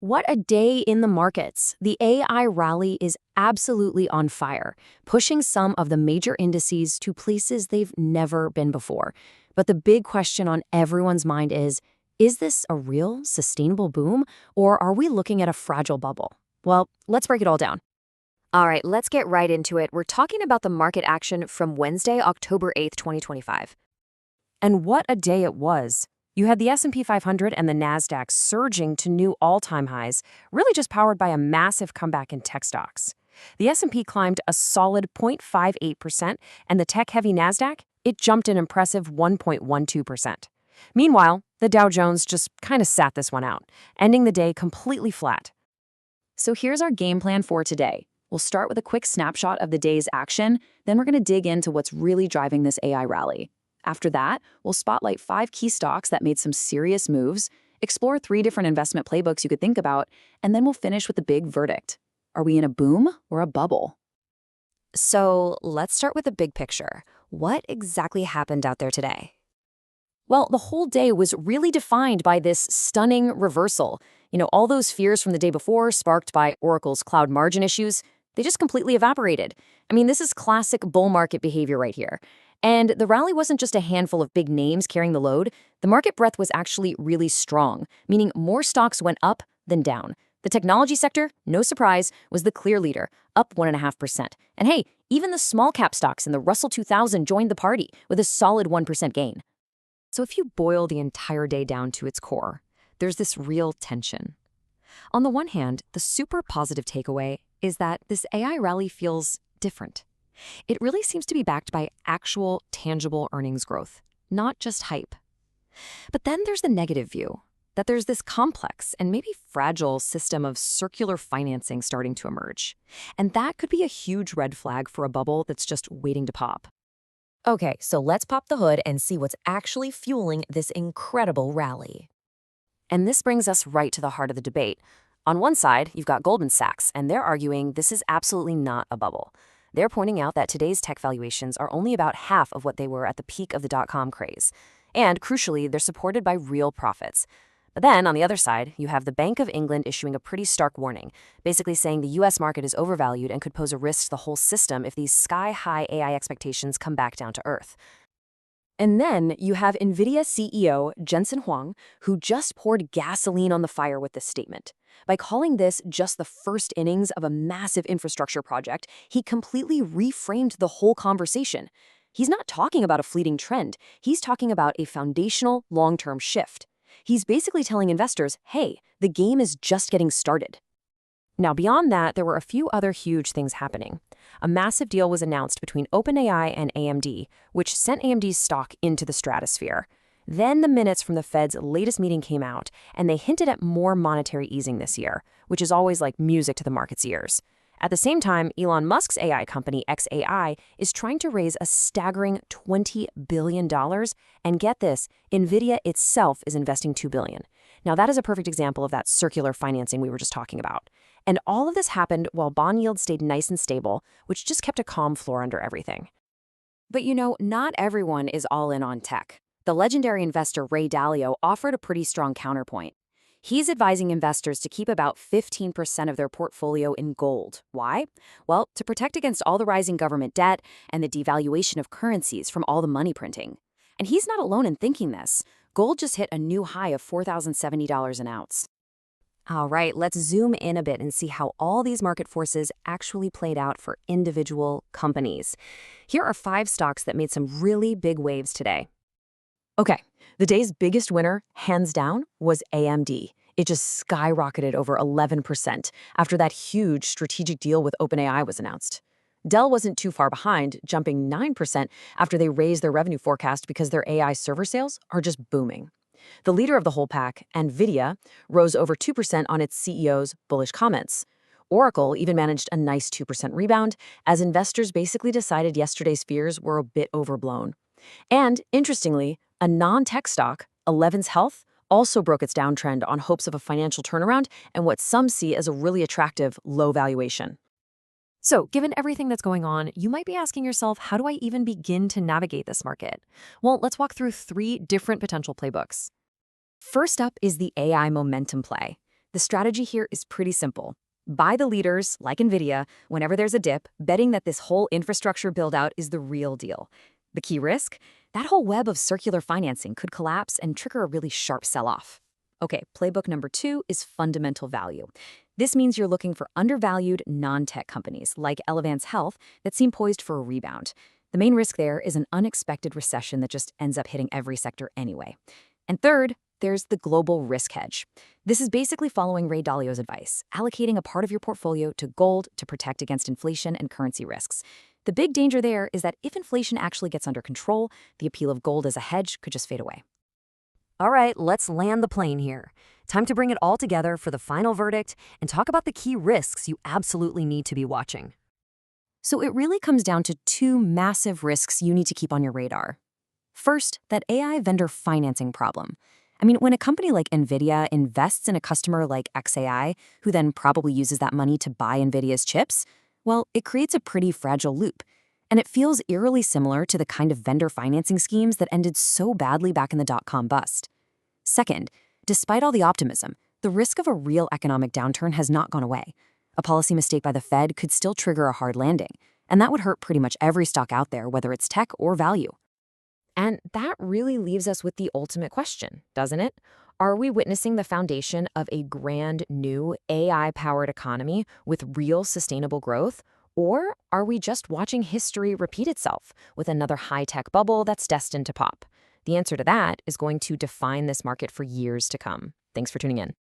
What a day in the markets. The AI rally is absolutely on fire, pushing some of the major indices to places they've never been before. But the big question on everyone's mind is this a real, sustainable boom, or are we looking at a fragile bubble? Well, let's break it all down. All right, let's get right into it. We're talking about the market action from Wednesday, October 8th, 2025. And what a day it was. You had the S&P 500 and the Nasdaq surging to new all-time highs, really just powered by a massive comeback in tech stocks. The S&P climbed a solid 0.58%, and the tech-heavy Nasdaq, it jumped an impressive 1.12%. Meanwhile, the Dow Jones just kind of sat this one out, ending the day completely flat. So here's our game plan for today. We'll start with a quick snapshot of the day's action, then we're going to dig into what's really driving this AI rally. After that, we'll spotlight 5 key stocks that made some serious moves, explore 3 different investment playbooks you could think about, and then we'll finish with the big verdict. Are we in a boom or a bubble? So let's start with the big picture. What exactly happened out there today? Well, the whole day was really defined by this stunning reversal. All those fears from the day before, sparked by Oracle's cloud margin issues, they just completely evaporated. This is classic bull market behavior right here. And the rally wasn't just a handful of big names carrying the load. The market breadth was actually really strong, meaning more stocks went up than down. The technology sector, no surprise, was the clear leader, up 1.5%. And hey, even the small cap stocks in the Russell 2000 joined the party with a solid 1% gain. So if you boil the entire day down to its core, there's this real tension. On the one hand, the super positive takeaway is that this AI rally feels different. It really seems to be backed by actual, tangible earnings growth, not just hype. But then there's the negative view, that there's this complex and maybe fragile system of circular financing starting to emerge. And that could be a huge red flag for a bubble that's just waiting to pop. Okay, so let's pop the hood and see what's actually fueling this incredible rally. And this brings us right to the heart of the debate. On one side, you've got Goldman Sachs, and they're arguing this is absolutely not a bubble. They're pointing out that today's tech valuations are only about half of what they were at the peak of the dot-com craze. And crucially, they're supported by real profits. But then, on the other side, you have the Bank of England issuing a pretty stark warning, basically saying the US market is overvalued and could pose a risk to the whole system if these sky-high AI expectations come back down to earth. And then you have NVIDIA CEO Jensen Huang, who just poured gasoline on the fire with this statement. By calling this just the first innings of a massive infrastructure project, he completely reframed the whole conversation. He's not talking about a fleeting trend. He's talking about a foundational, long-term shift. He's basically telling investors, hey, the game is just getting started. Now, beyond that, there were a few other huge things happening. A massive deal was announced between OpenAI and AMD, which sent AMD's stock into the stratosphere. Then the minutes from the Fed's latest meeting came out, and they hinted at more monetary easing this year, which is always like music to the market's ears. At the same time, Elon Musk's AI company, xAI, is trying to raise a staggering $20 billion, and get this, NVIDIA itself is investing $2 billion. Now, that is a perfect example of that circular financing we were just talking about. And all of this happened while bond yields stayed nice and stable, which just kept a calm floor under everything. But not everyone is all in on tech. The legendary investor Ray Dalio offered a pretty strong counterpoint. He's advising investors to keep about 15% of their portfolio in gold. Why? Well, to protect against all the rising government debt and the devaluation of currencies from all the money printing. And he's not alone in thinking this. Gold just hit a new high of $4,070 an ounce. All right, let's zoom in a bit and see how all these market forces actually played out for individual companies. Here are 5 stocks that made some really big waves today. Okay, the day's biggest winner, hands down, was AMD. It just skyrocketed over 11% after that huge strategic deal with OpenAI was announced. Dell wasn't too far behind, jumping 9% after they raised their revenue forecast because their AI server sales are just booming. The leader of the whole pack, NVIDIA, rose over 2% on its CEO's bullish comments. Oracle even managed a nice 2% rebound, as investors basically decided yesterday's fears were a bit overblown. And, interestingly, a non-tech stock, Eleven's Health, also broke its downtrend on hopes of a financial turnaround and what some see as a really attractive low valuation. So, given everything that's going on, you might be asking yourself, how do I even begin to navigate this market? Well, let's walk through 3 different potential playbooks. First up is the AI momentum play. The strategy here is pretty simple. Buy the leaders, like NVIDIA, whenever there's a dip, betting that this whole infrastructure build-out is the real deal. The key risk? That whole web of circular financing could collapse and trigger a really sharp sell-off. Okay, playbook number 2 is fundamental value. This means you're looking for undervalued, non-tech companies like Elevance Health that seem poised for a rebound. The main risk there is an unexpected recession that just ends up hitting every sector anyway. And third, there's the global risk hedge. This is basically following Ray Dalio's advice, allocating a part of your portfolio to gold to protect against inflation and currency risks. The big danger there is that if inflation actually gets under control, the appeal of gold as a hedge could just fade away. All right, let's land the plane here. Time to bring it all together for the final verdict and talk about the key risks you absolutely need to be watching. So it really comes down to 2 massive risks you need to keep on your radar. First, that AI vendor financing problem. I mean, when a company like NVIDIA invests in a customer like xAI, who then probably uses that money to buy NVIDIA's chips, well, it creates a pretty fragile loop. And it feels eerily similar to the kind of vendor financing schemes that ended so badly back in the dot-com bust. Second, despite all the optimism, the risk of a real economic downturn has not gone away. A policy mistake by the Fed could still trigger a hard landing, and that would hurt pretty much every stock out there, whether it's tech or value. And that really leaves us with the ultimate question, doesn't it? Are we witnessing the foundation of a grand new AI-powered economy with real sustainable growth? Or are we just watching history repeat itself with another high-tech bubble that's destined to pop? The answer to that is going to define this market for years to come. Thanks for tuning in.